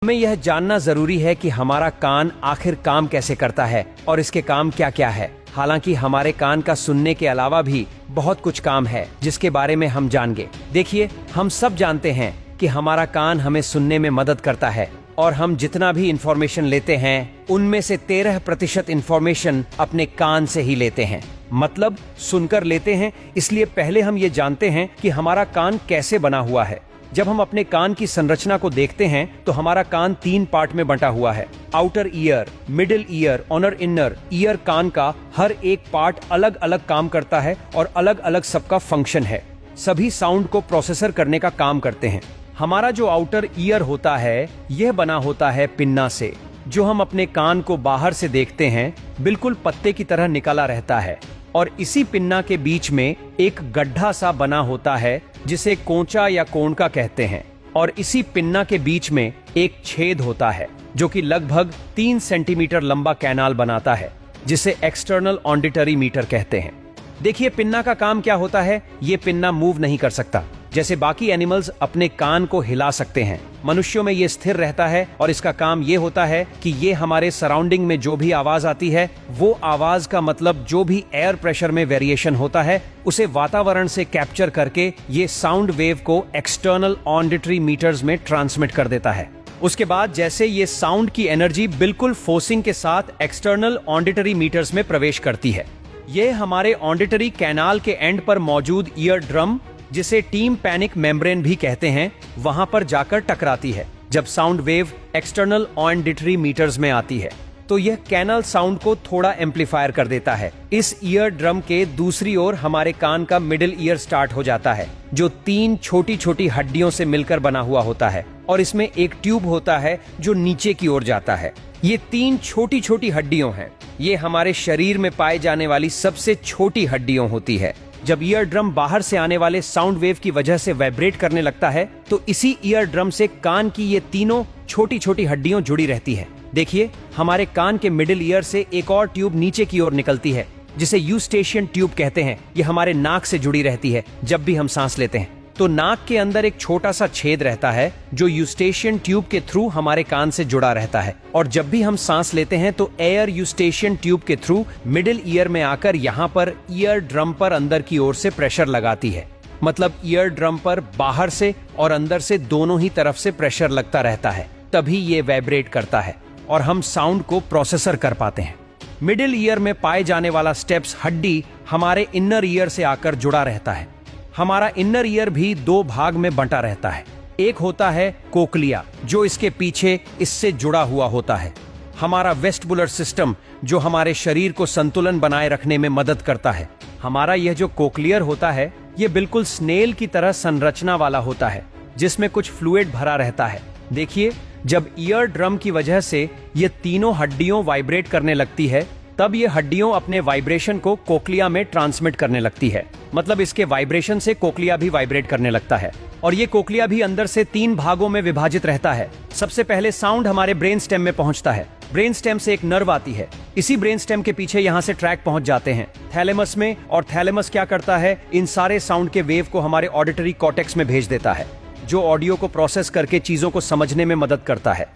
हमें यह जानना जरूरी है कि हमारा कान आखिर काम कैसे करता है और इसके काम क्या क्या है। हालांकि हमारे कान का सुनने के अलावा भी बहुत कुछ काम है जिसके बारे में हम जानेंगे। देखिए, हम सब जानते हैं कि हमारा कान हमें सुनने में मदद करता है और हम जितना भी इंफॉर्मेशन लेते हैं उनमें से 13% इंफॉर्मेशन अपने कान से ही लेते हैं, मतलब सुनकर लेते हैं। इसलिए पहले हम ये जानते हैं कि हमारा कान कैसे बना हुआ है। जब हम अपने कान की संरचना को देखते हैं तो हमारा कान 3 पार्ट में बंटा हुआ है। आउटर ईयर, मिडिल ईयर और इनर ईयर। कान का हर एक पार्ट अलग अलग काम करता है और अलग अलग सबका फंक्शन है। सभी साउंड को प्रोसेसर करने का काम करते हैं। हमारा जो आउटर ईयर होता है यह बना होता है पिन्ना से, जो हम अपने कान को बाहर से देखते हैं बिल्कुल पत्ते की तरह निकला रहता है। और इसी पिन्ना के बीच में एक गड्ढा सा बना होता है जिसे कोंचा या कोणका कहते हैं। और इसी पिन्ना के बीच में एक छेद होता है जो कि लगभग 3 सेंटीमीटर लंबा कैनाल बनाता है, जिसे एक्सटर्नल ऑडिटरी मीटर कहते हैं। देखिए, पिन्ना का काम क्या होता है। ये पिन्ना मूव नहीं कर सकता। जैसे बाकी एनिमल्स अपने कान को हिला सकते हैं, मनुष्यों में ये स्थिर रहता है और इसका काम ये होता है कि ये हमारे सराउंडिंग में जो भी आवाज आती है वो आवाज का मतलब जो भी एयर प्रेशर में वेरिएशन होता है उसे वातावरण से कैप्चर करके ये साउंड वेव को एक्सटर्नल ऑडिटरी मीटर्स में ट्रांसमिट कर देता है। उसके बाद जैसे ये साउंड की एनर्जी बिल्कुल फोर्सिंग के साथ एक्सटर्नल ऑडिटरी मीटर्स में प्रवेश करती है। ये हमारे ऑडिटरी कैनाल के एंड पर मौजूद ईयर ड्रम, जिसे टीम पैनिक मेम्ब्रेन भी कहते हैं, वहां पर जाकर टकराती है। जब sound wave external auditory meatus में आती है तो यह कैनल साउंड को थोड़ा एम्पलीफायर कर देता है। इस ईयर ड्रम के दूसरी ओर हमारे कान का मिडिल ईयर स्टार्ट हो जाता है, जो 3 छोटी छोटी हड्डियों से मिलकर बना हुआ होता है और इसमें एक ट्यूब होता है जो नीचे की ओर जाता है। ये 3 छोटी छोटी हड्डियां हैं। ये हमारे शरीर में पाए जाने वाली सबसे छोटी हड्डियां होती है। जब ईयर ड्रम बाहर से आने वाले साउंड वेव की वजह से वाइब्रेट करने लगता है तो इसी ईयर ड्रम से कान की ये तीनों छोटी छोटी हड्डियां जुड़ी रहती है। देखिए, हमारे कान के मिडिल ईयर से एक और ट्यूब नीचे की ओर निकलती है जिसे यूस्टेशियन ट्यूब कहते हैं। ये हमारे नाक से जुड़ी रहती है। जब भी हम सांस लेते हैं तो नाक के अंदर एक छोटा सा छेद रहता है जो यूस्टेशियन ट्यूब के थ्रू हमारे कान से जुड़ा रहता है। और जब भी हम सांस लेते हैं तो एयर यूस्टेशियन ट्यूब के थ्रू मिडिल ईयर में आकर यहाँ पर ईयर ड्रम पर अंदर की ओर से प्रेशर लगाती है। मतलब ईयर ड्रम पर बाहर से और अंदर से दोनों ही तरफ से प्रेशर लगता रहता है, तभी ये वाइब्रेट करता है और हम साउंड को प्रोसेसर कर पाते हैं। मिडिल ईयर में पाए जाने वाला स्टेप्स हड्डी हमारे इनर ईयर से आकर जुड़ा रहता है। हमारा इनर ईयर भी 2 भाग में बंटा रहता है। एक होता है कोक्लिया, जो इसके पीछे इससे जुड़ा हुआ होता है। हमारा वेस्टिबुलर सिस्टम, जो हमारे शरीर को संतुलन बनाए रखने में मदद करता है। हमारा यह जो कोक्लियर होता है यह बिल्कुल स्नेल की तरह संरचना वाला होता है जिसमें कुछ फ्लूइड भरा रहता है। देखिए, जब ईयर ड्रम की वजह से ये तीनों हड्डियों वाइब्रेट करने लगती है तब ये हड्डियों अपने वाइब्रेशन को कोक्लिया में ट्रांसमिट करने लगती है। मतलब इसके वाइब्रेशन से कोक्लिया भी वाइब्रेट करने लगता है। और ये कोक्लिया भी अंदर से 3 भागों में विभाजित रहता है। सबसे पहले साउंड हमारे ब्रेन स्टेम में पहुंचता है। ब्रेन स्टेम से एक नर्व आती है। इसी ब्रेन स्टेम के पीछे यहाँ से ट्रैक पहुंच जाते हैं थैलेमस में। और थैलेमस क्या करता है, इन सारे साउंड के वेव को हमारे ऑडिटरी कॉर्टेक्स में भेज देता है, जो ऑडियो को प्रोसेस करके चीजों को समझने में मदद करता है।